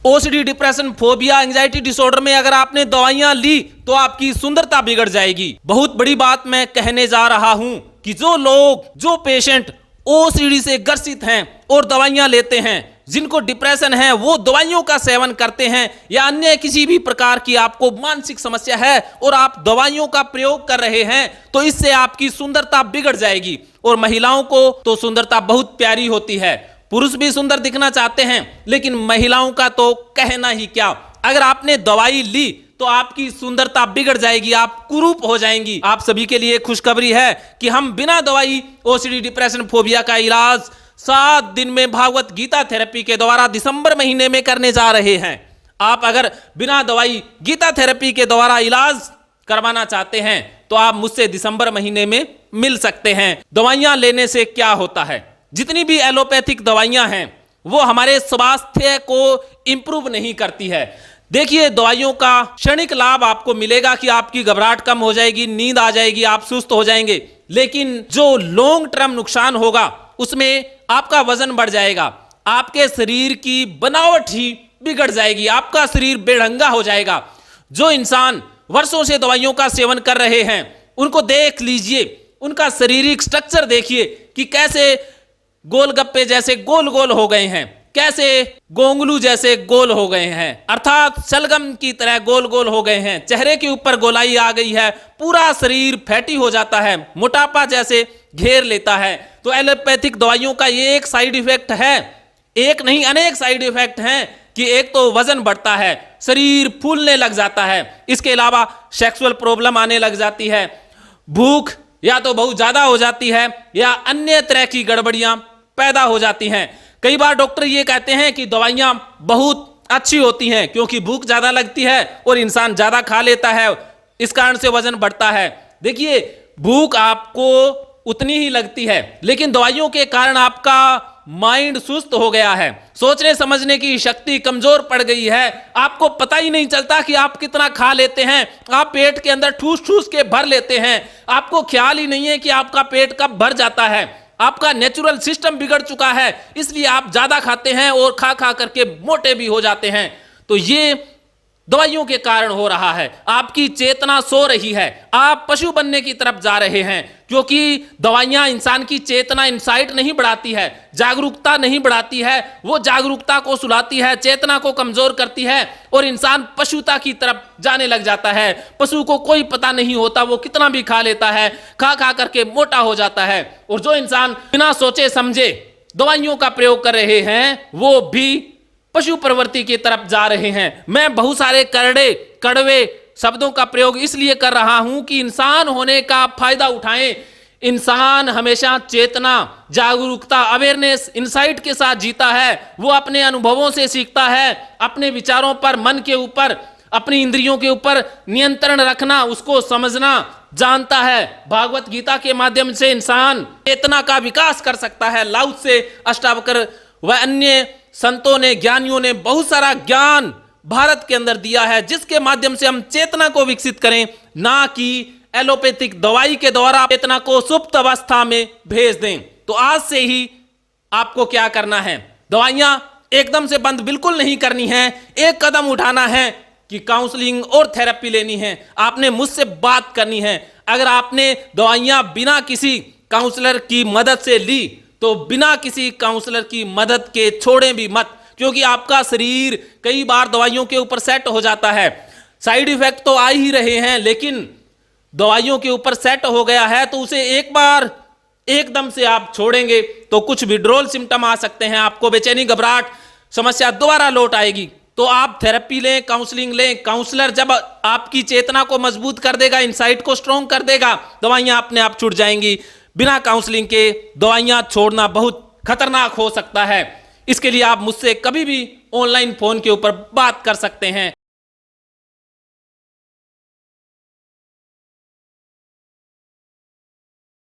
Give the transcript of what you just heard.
OCD, depression, phobia, anxiety disorder में अगर आपने दवाइयां ली तो आपकी सुंदरता बिगड़ जाएगी। बहुत बड़ी बात मैं कहने जा रहा हूं कि जो पेशेंट ओसीडी से ग्रसित हैं और दवाइयां लेते हैं, जिनको डिप्रेशन है, वो दवाइयों का सेवन करते हैं या अन्य किसी भी प्रकार की आपको मानसिक समस्या है और आप दवाइयों का प्रयोग कर रहे हैं, तो इससे आपकी सुंदरता बिगड़ जाएगी। और महिलाओं को तो सुंदरता बहुत प्यारी होती है, पुरुष भी सुंदर दिखना चाहते हैं, लेकिन महिलाओं का तो कहना ही क्या। अगर आपने दवाई ली तो आपकी सुंदरता बिगड़ जाएगी, आप कुरूप हो जाएंगी। आप सभी के लिए खुशखबरी है कि हम बिना दवाई ओसीडी, डिप्रेशन, फोबिया का इलाज 7 दिन में भागवत गीता थेरेपी के द्वारा दिसंबर महीने में करने जा रहे हैं। आप अगर बिना दवाई गीता थेरेपी के द्वारा इलाज करवाना चाहते हैं तो आप मुझसे दिसंबर महीने में मिल सकते हैं। दवाइयां लेने से क्या होता है? जितनी भी एलोपैथिक दवाइयां हैं वो हमारे स्वास्थ्य को इंप्रूव नहीं करती है। देखिए, दवाइयों का क्षणिक लाभ आपको मिलेगा कि आपकी घबराहट कम हो जाएगी, नींद आ जाएगी, आप सुस्त हो जाएंगे, लेकिन जो लॉन्ग टर्म नुकसान होगा उसमें आपका वजन बढ़ जाएगा, आपके शरीर की बनावट ही बिगड़ जाएगी, आपका शरीर बेढंगा हो जाएगा। जो इंसान वर्षों से दवाइयों का सेवन कर रहे हैं उनको देख लीजिए, उनका शारीरिक स्ट्रक्चर देखिए कि कैसे गोलगप्पे जैसे गोल गोल हो गए हैं, कैसे गोंगलू जैसे गोल हो गए हैं, अर्थात शलगम की तरह गोल गोल हो गए हैं। चेहरे के ऊपर गोलाई आ गई है, पूरा शरीर फैटी हो जाता है, मोटापा जैसे घेर लेता है। तो एलोपैथिक दवाइयों का ये एक साइड इफेक्ट है, एक नहीं अनेक साइड इफेक्ट हैं कि एक तो वजन बढ़ता है, शरीर फूलने लग जाता है, इसके अलावा सेक्सुअल प्रॉब्लम आने लग जाती है, भूख या तो बहुत ज्यादा हो जाती है या अन्य तरह की गड़बड़ियां पैदा हो जाती हैं। कई बार डॉक्टर ये कहते हैं कि दवाइयां बहुत अच्छी होती हैं क्योंकि भूख ज्यादा लगती है और इंसान ज्यादा खा लेता है, इस कारण से वजन बढ़ता है। देखिए, भूख आपको उतनी ही लगती है, लेकिन दवाइयों के कारण आपका माइंड सुस्त हो गया है, सोचने समझने की शक्ति कमजोर पड़ गई है, आपको पता ही नहीं चलता कि आप कितना खा लेते हैं, आप पेट के अंदर ठूस ठूस के भर लेते हैं, आपको ख्याल ही नहीं है कि आपका पेट कब भर जाता है। आपका नेचुरल सिस्टम बिगड़ चुका है, इसलिए आप ज्यादा खाते हैं और खा खा करके मोटे भी हो जाते हैं। तो ये दवाइयों के कारण हो रहा है। आपकी चेतना सो रही है, आप पशु बनने की तरफ जा रहे हैं, क्योंकि दवाइयां इंसान की चेतना इंसाइट नहीं बढ़ाती है, जागरूकता नहीं बढ़ाती है, वो जागरूकता को सुलाती है, चेतना को कमजोर करती है और इंसान पशुता की तरफ जाने लग जाता है। पशु को कोई पता नहीं होता, वो कितना भी खा लेता है, खा खा करके मोटा हो जाता है। और जो इंसान बिना सोचे समझे दवाइयों का प्रयोग कर रहे हैं वो भी पशु प्रवृत्ति की तरफ जा रहे हैं। मैं बहुत सारे कड़वे शब्दों का प्रयोग इसलिए कर रहा हूं कि इंसान होने का फायदा उठाएं। इंसान हमेशा चेतना, जागरूकता, अवेयरनेस, इंसाइट के साथ जीता है। वो अपने अनुभवों से सीखता है, अपने विचारों पर, मन के ऊपर, अपनी इंद्रियों के ऊपर नियंत्रण रखना, उसको समझना जानता है। भागवत गीता के माध्यम से इंसान चेतना का विकास कर सकता है। लाउत से, अष्टावक्र व अन्य संतों ने, ज्ञानियों ने बहुत सारा ज्ञान भारत के अंदर दिया है, जिसके माध्यम से हम चेतना को विकसित करें, ना कि एलोपैथिक दवाई के द्वारा चेतना को सुप्त अवस्था में भेज दें। तो आज से ही आपको क्या करना है, दवाइयां एकदम से बंद बिल्कुल नहीं करनी है, एक कदम उठाना है कि काउंसलिंग और थेरेपी लेनी है, आपने मुझसे बात करनी है। अगर आपने दवाइयां बिना किसी काउंसलर की मदद से ली तो बिना किसी काउंसलर की मदद के छोड़ें भी मत, क्योंकि आपका शरीर कई बार दवाइयों के ऊपर सेट हो जाता है। साइड इफेक्ट तो आ ही रहे हैं, लेकिन दवाइयों के ऊपर सेट हो गया है तो उसे एक बार एकदम से आप छोड़ेंगे तो कुछ विड्रॉल सिम्टम आ सकते हैं, आपको बेचैनी, घबराहट, समस्या दोबारा लौट आएगी। तो आप थेरेपी लें, काउंसलिंग लें। काउंसलर जब आपकी चेतना को मजबूत कर देगा, इंसाइट को स्ट्रॉन्ग कर देगा, दवाइयां अपने आप छूट जाएंगी। बिना काउंसलिंग के दवाइयां छोड़ना बहुत खतरनाक हो सकता है। इसके लिए आप मुझसे कभी भी ऑनलाइन फोन के ऊपर बात कर सकते हैं।